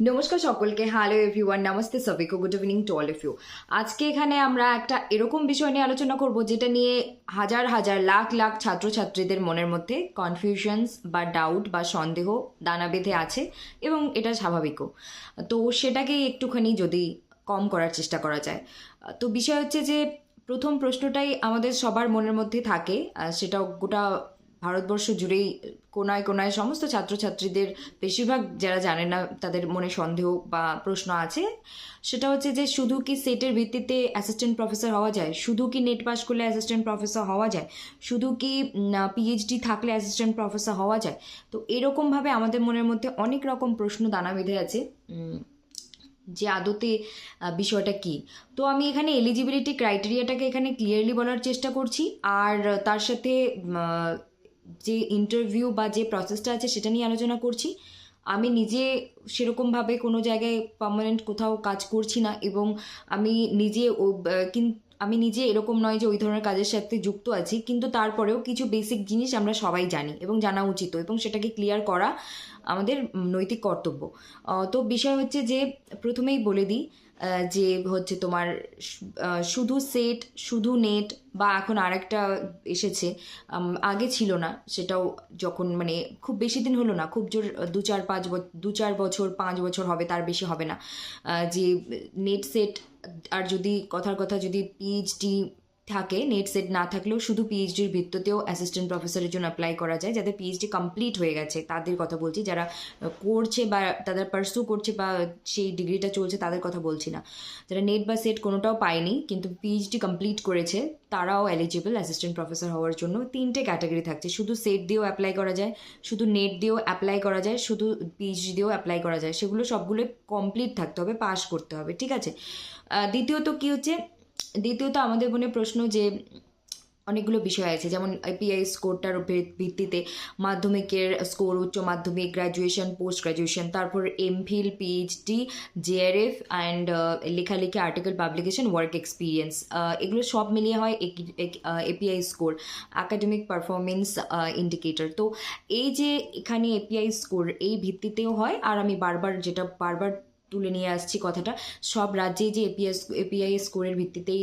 নমস্কার সকলকে, hello everyone, নমস্তে সবিকো, good evening to all of you. আজকে এখানে আমরা একটা এরকম বিষয় নিয়ে আলোচনা করব যেটা নিয়ে হাজার হাজার লাখ লাখ ছাত্রছাত্রীদের মনের মধ্যে কনফিউশনস বা ডাউট বা সন্দেহ দানা বেঁধে আছে এবং এটা স্বাভাবিকও। তো সেটাকে একটুখানি যদি কম করার চেষ্টা করা যায়, তো বিষয় হচ্ছে যে প্রথম প্রশ্নটাই আমাদের সবার মনের মধ্যে থাকে, সেটা গোটা ভারতবর্ষ জুড়েই কোনায় কোনায় সমস্ত ছাত্রছাত্রীদের বেশিরভাগ যারা জানে না তাদের মনে সন্দেহ বা প্রশ্ন আছে। সেটা হচ্ছে যে শুধু কি সেটের ভিত্তিতে অ্যাসিস্ট্যান্ট প্রফেসর হওয়া যায়, শুধু কি নেট পাস করলে অ্যাসিস্ট্যান্ট প্রফেসর হওয়া যায়, শুধু কি পিএইচডি থাকলে অ্যাসিস্ট্যান্ট প্রফেসর হওয়া যায়। তো এরকমভাবে আমাদের মনের মধ্যে অনেক রকম প্রশ্ন দানা বেঁধে আছে যে আদতে বিষয়টা কি। তো আমি এখানে এলিজিবিলিটি ক্রাইটেরিয়াটাকে এখানে ক্লিয়ারলি বলার চেষ্টা করছি, আর তার সাথে যে ইন্টারভিউ বা যে প্রসেসটা আছে সেটা নিয়ে আলোচনা করছি। আমি নিজে সেরকমভাবে কোনো জায়গায় পার্মানেন্ট কোথাও কাজ করছি না, এবং আমি নিজে আমি নিজে এরকম নয় যে ওই ধরনের কাজের সাথে যুক্ত আছি, কিন্তু তারপরেও কিছু বেসিক জিনিস আমরা সবাই জানি এবং জানা উচিত, এবং সেটাকে ক্লিয়ার করা আমাদের নৈতিক কর্তব্য। তো বিষয় হচ্ছে যে প্রথমেই বলে দিই যে হচ্ছে তোমার শুধু সেট, শুধু নেট, বা এখন আরেকটা এসেছে, আগে ছিল না সেটাও, যখন মানে খুব বেশি দিন হলো না, খুব জোর 2-4 বছর 5 বছর হবে, তার বেশি হবে না, যে নেট সেট আর যদি কথার কথা যদি পিএইচডি থাকে, নেট সেট না থাকলেও শুধু পিএইচডির ভিত্তিতেও অ্যাসিস্ট্যান্ট প্রফেসরের জন্য অ্যাপ্লাই করা যায়। যাদের পিএইচডি কমপ্লিট হয়ে গেছে তাদের কথা বলছি, যারা করছে বা তাদের পার্সু করছে বা সেই ডিগ্রিটা চলছে তাদের কথা বলছি না। যারা নেট বা সেট কোনোটাও পায়নি কিন্তু পিএইচডি কমপ্লিট করেছে তারাও এলিজিবল অ্যাসিস্ট্যান্ট প্রফেসর হওয়ার জন্য। 3টে ক্যাটাগরি থাকছে, শুধু সেট দিয়েও অ্যাপ্লাই করা যায়, শুধু নেট দিয়েও অ্যাপ্লাই করা যায়, শুধু পিএইচডি দিয়েও অ্যাপ্লাই করা যায়। সেগুলো সবগুলো কমপ্লিট থাকতে হবে, পাস করতে হবে, ঠিক আছে। দ্বিতীয়ত আমাদের মনে প্রশ্ন যে অনেকগুলো বিষয় আছে, যেমন এপিআই স্কোরটার ভিত্তিতে মাধ্যমিকের স্কোর, উচ্চ মাধ্যমিক, গ্র্যাজুয়েশন, পোস্ট গ্র্যাজুয়েশন, তারপর এমফিল, পিএইচডি, জেআরএফ অ্যান্ড লেখালেখি, আর্টিকেল পাবলিকেশন, ওয়ার্ক এক্সপিরিয়েন্স, এগুলো সব মিলিয়ে হয় API score, academic performance indicator. তো এই যে এখানে এপিআই স্কোর এই ভিত্তিতেও হয়, আর আমি বারবার তুলে নিয়ে আসছি কথাটা, সব রাজ্যেই যে এপিআই স্কোরের ভিত্তিতেই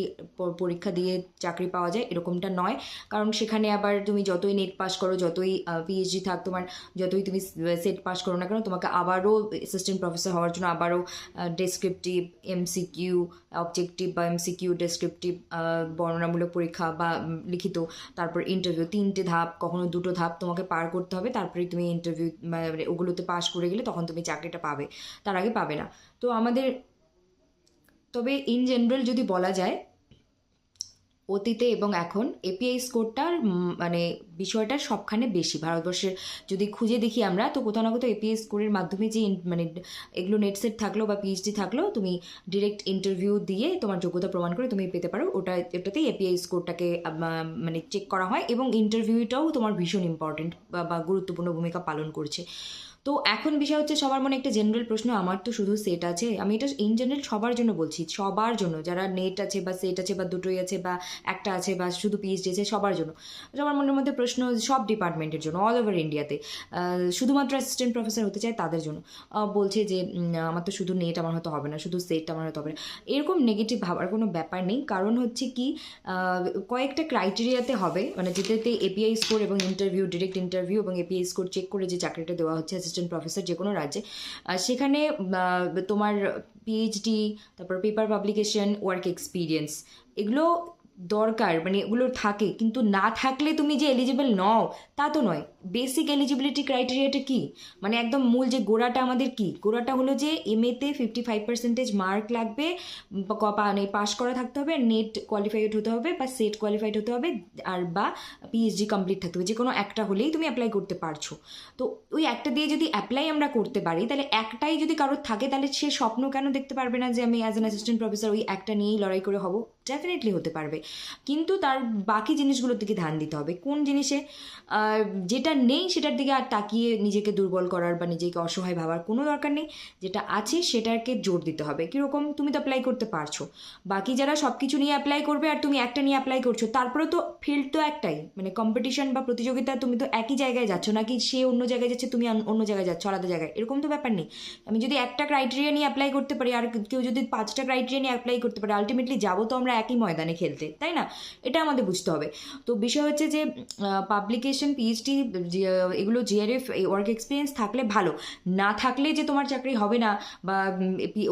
পরীক্ষা দিয়ে চাকরি পাওয়া যায় এরকমটা নয়। কারণ সেখানে আবার তুমি যতই নেট পাস করো, যতই পিএইচডি থাক তোমার, যতই তুমি সেট পাস করো না কেন, তোমাকে আবারও অ্যাসিস্ট্যান্ট প্রফেসর হওয়ার জন্য আবারও ডেসক্রিপটিভ, এমসিকিউ, অবজেক্টিভ বা এমসিকিউ, ডেসক্রিপটিভ, বর্ণনামূলক পরীক্ষা বা লিখিত, তারপর ইন্টারভিউ, 3টে ধাপ, কখনো 2টো ধাপ তোমাকে পার করতে হবে, তারপরে তুমি ইন্টারভিউ মানে ওগুলোতে পাস করে গেলে তখন তুমি চাকরিটা পাবে, তার আগে পাবে না। তো তবে ইন জেনারেল যদি বলা যায়, অতীতে এবং এখন এপিআই স্কোরটার মানে বিষয়টা সবখানে বেশি ভারতবর্ষের যদি খুঁজে দেখি আমরা, তো কোথাও না কোথাও এপিআই স্কোরের মাধ্যমে যে মানে এগুলো নেট সেট থাকলেও বা পিএইচডি থাকলেও তুমি ডিরেক্ট ইন্টারভিউ দিয়ে তোমার যোগ্যতা প্রমাণ করে তুমি পেতে পারো, ওটাতেই এপিআই স্কোরটাকে মানে চেক করা হয়, এবং ইন্টারভিউটাও তোমার ভীষণ ইম্পর্টেন্ট বা গুরুত্বপূর্ণ ভূমিকা পালন করছে। তো এখন বিষয় হচ্ছে সবার মনে একটা জেনারেল প্রশ্ন, আমার তো শুধু সেট আছে, আমি এটা ইন জেনারেল সবার জন্য বলছি, সবার জন্য যারা নেট আছে বা সেট আছে বা দুটোই আছে বা একটা আছে বা শুধু পিএইচডি আছে, সবার জন্য, সবার মনের মধ্যে প্রশ্ন, সব ডিপার্টমেন্টের জন্য, অল ওভার ইন্ডিয়াতে, শুধুমাত্র অ্যাসিস্ট্যান্ট প্রফেসর হতে চায় তাদের জন্য বলছে যে আমার তো শুধু নেট আমার হয়তো হবে না, শুধু সেট আমার হয়তো হবে না। এরকম নেগেটিভ ভাবার কোনো ব্যাপার নেই, কারণ হচ্ছে কি কয়েকটা ক্রাইটেরিয়াতে হবে, মানে যেটাতে এপিআই স্কোর এবং ইন্টারভিউ, ডিরেক্ট ইন্টারভিউ এবং এপিআই স্কোর চেক করে যে চাকরিটা দেওয়া হচ্ছে অ্যাসিস্ট্যান্ট প্রফেসর যে কোনো রাজ্যে, সেখানে তোমার পিএইচডি, তারপর পেপার পাবলিকেশন, ওয়ার্ক এক্সপিরিয়েন্স, এগুলো দরকার, মানে এগুলো থাকে, কিন্তু না থাকলে তুমি যে এলিজিবল নও তা তো নয়। বেসিক এলিজিবিলিটি ক্রাইটেরিয়াটা কি, মানে একদম মূল যে গোড়াটা আমাদের কি, গোড়াটা হলো যে এমএতে 55% মার্ক লাগবে, মানে পাস করা থাকতে হবে, নেট কোয়ালিফাইড হতে হবে বা সেট কোয়ালিফাইড হতে হবে, আর বা পিএইচডি কমপ্লিট থাকতে হবে, যে কোনো একটা হলেই তুমি অ্যাপ্লাই করতে পারছো। তো ওই একটা দিয়ে যদি অ্যাপ্লাই আমরা করতে পারি, তাহলে একটাই যদি কারোর থাকে, তাহলে সে স্বপ্ন কেন দেখতে পারবে না যে আমি অ্যাজ অ্যান অ্যাসিস্ট্যান্ট প্রফেসর ওই একটা নিয়েই লড়াই করে হব, ডেফিনেটলি হতে পারবে, কিন্তু তার বাকি জিনিসগুলোর দিকে ধ্যান দিতে হবে। কোন জিনিসে? যেটা নেই সেটার দিকে আর তাকিয়ে নিজেকে দুর্বল করার বা নিজেকে অসহায় ভাবার কোনো দরকার নেই। যেটা আছে সেটাকে জোর দিতে হবে। কীরকম? তুমি তো অ্যাপ্লাই করতে পারছো, বাকি যারা সব কিছু নিয়ে অ্যাপ্লাই করবে আর তুমি একটা নিয়ে অ্যাপ্লাই করছো, তারপরে তো ফিল্ড তো একটাই, মানে কম্পিটিশন বা প্রতিযোগিতা, তুমি তো একই জায়গায় যাচ্ছ, নাকি সে অন্য জায়গায় যাচ্ছে তুমি অন্য জায়গায় যাচ্ছ, আলাদা জায়গায়, এরকম তো ব্যাপার নেই। আমি যদি একটা ক্রাইটেরিয়া নিয়ে অ্যাপ্লাই করতে পারি আর কেউ যদি 5টা ক্রাইটেরিয়া নিয়ে অ্যাপ্লাই করতে পারে, আলটিমেটলি যাবো তো আমরা একই ময়দানে খেলতে, তাই না? এটা আমাদের বুঝতে হবে। তো বিষয় হচ্ছে যে পাবলিকেশন, পিএইচডি, এগুলো জিআরএফ, ওয়ার্ক এক্সপিরিয়েন্স থাকলে ভালো, না থাকলে যে তোমার চাকরি হবে না, বা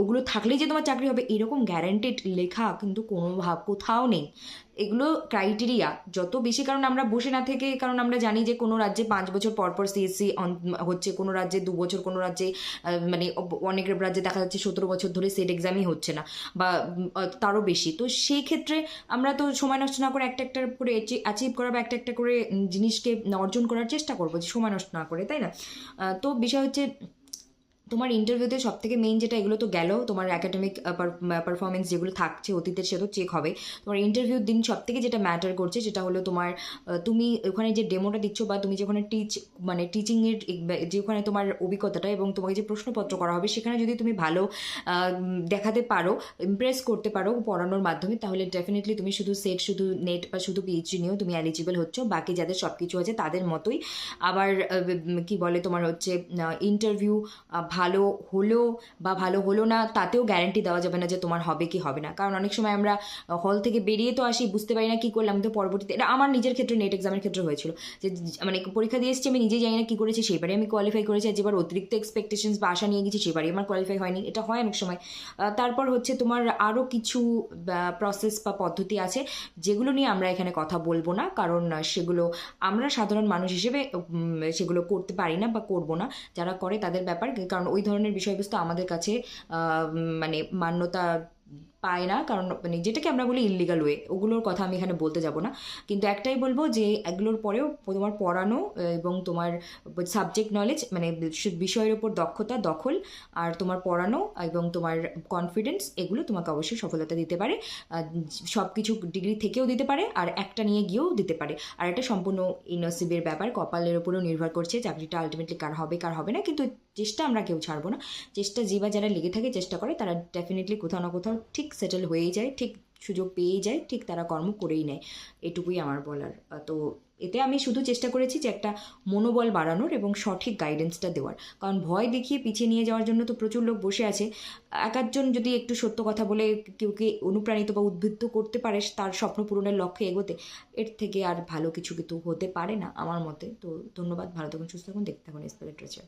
ওগুলো থাকলেই যে তোমার চাকরি হবে এরকম গ্যারান্টেড লেখা কিন্তু কোথাও নেই। এগুলো ক্রাইটেরিয়া যত বেশি, কারণ আমরা বসে না থেকে, কারণ আমরা জানি যে কোনো রাজ্যে 5 বছর পর পর সিএসসি হচ্ছে, কোনো রাজ্যে 2 বছর, কোনো রাজ্যে মানে অনেক রাজ্যে দেখা যাচ্ছে 17 বছর ধরে সেট এক্সামই হচ্ছে না, বা তারও বেশি। তো সেই ক্ষেত্রে আমরা তো সময় নষ্ট না করে একটা একটা করে অ্যাচিভ করা বা একটা একটা করে জিনিসকে অর্জন করার চেষ্টা করবো, যে সময় নষ্ট না করে, তাই না? তো বিষয় হচ্ছে তোমার ইন্টারভিউতে সব থেকে মেইন যেটা, এগুলো তো গেল তোমার একাডেমিক পারফরমেন্স যেগুলো থাকছে অতীতের, সেটা চেক হবে। তোমার ইন্টারভিউর দিন সব থেকে যেটা ম্যাটার করছে সেটা হলো তোমার তুমি ওখানে যে ডেমোটা দিচ্ছ, বা তুমি যেখানে মানে টিচিংয়ের যে ওখানে তোমার অভিজ্ঞতাটা এবং তোমাকে যে প্রশ্নপত্র করা হবে, সেখানে যদি তুমি ভালো দেখাতে পারো, ইমপ্রেস করতে পারো পড়ানোর মাধ্যমে, তাহলে ডেফিনেটলি তুমি শুধু সেট, শুধু নেট বা শুধু পিএইচডি নিয়েও তুমি এলিজিবল হচ্ছ, বাকি যাদের সব কিছু আছে তাদের মতোই। আবার কি বলে তোমার হচ্ছে ইন্টারভিউ ভালো হলো বা ভালো হলো না তাতেও গ্যারান্টি দেওয়া যাবে না যে তোমার হবে কি হবে না, কারণ অনেক সময় আমরা হল থেকে বেরিয়ে তো আসি, বুঝতে পারি না কী করলাম, তো পরবর্তীতে, এটা আমার নিজের ক্ষেত্রে নেট এক্সামের ক্ষেত্রে হয়েছিল, যে মানে পরীক্ষা দিয়ে এসেছি, আমি নিজেই জানি না কী করেছি, সেবারে আমি কোয়ালিফাই করেছি, আর যেবার অতিরিক্ত এক্সপেকটেশনস বা আশা নিয়ে গেছি সেবারই আমার কোয়ালিফাই হয়নি, এটা হয় অনেক সময়। তারপর হচ্ছে তোমার আরও কিছু প্রসেস বা পদ্ধতি আছে যেগুলো নিয়ে আমরা এখানে কথা বলবো না, কারণ সেগুলো আমরা সাধারণ মানুষ হিসেবে সেগুলো করতে পারি না বা করবো না, যারা করে তাদের ব্যাপার, কারণ ওই ধরনের বিষয়বস্তু আমাদের কাছে মানে মান্যতা পায় না, কারণ মানে যেটাকে আমরা বলি ইল্লিগাল ওয়ে, ওগুলোর কথা আমি এখানে বলতে যাব না। কিন্তু একটাই বলবো যে এগুলোর পরেও তোমার পড়ানো এবং তোমার সাবজেক্ট নলেজ, মানে বিষয়ের ওপর দক্ষতা, দখল, আর তোমার পড়ানো এবং তোমার কনফিডেন্স, এগুলো তোমাকে অবশ্যই সফলতা দিতে পারে। সব কিছু ডিগ্রি থেকেও দিতে পারে, আর একটা নিয়ে গিয়েও দিতে পারে, আর এটা সম্পূর্ণ নসিবের ব্যাপার, কপালের ওপরেও নির্ভর করছে চাকরিটা আলটিমেটলি কার হবে কার হবে না, কিন্তু চেষ্টা আমরা কেউ ছাড়বো না। চেষ্টা যে বা যারা লেগে থাকে, চেষ্টা করে, তারা ডেফিনেটলি কোথাও না কোথাও ঠিক সেটেল হয়েই যায়, ঠিক সুযোগ পেয়েই যায়, ঠিক তারা কর্ম করেই নেয়, এটুকুই আমার বলার। তো এতে আমি শুধু চেষ্টা করেছি যে একটা মনোবল বাড়ানোর এবং সঠিক গাইডেন্সটা দেওয়ার, কারণ ভয় দেখিয়ে পিছিয়ে নিয়ে যাওয়ার জন্য তো প্রচুর লোক বসে আছে। একজন যদি একটু সত্য কথা বলে কেউকে অনুপ্রাণিত বা উদ্বুদ্ধ করতে পারে তার স্বপ্ন পূরণের লক্ষ্যে এগোতে, এর থেকে আর ভালো কিছু কিন্তু হতে পারে না আমার মতে। তো ধন্যবাদ, ভালো থাকুন, সুস্থ থাকুন, দেখতে থাকুন এসপি লিটারেচার।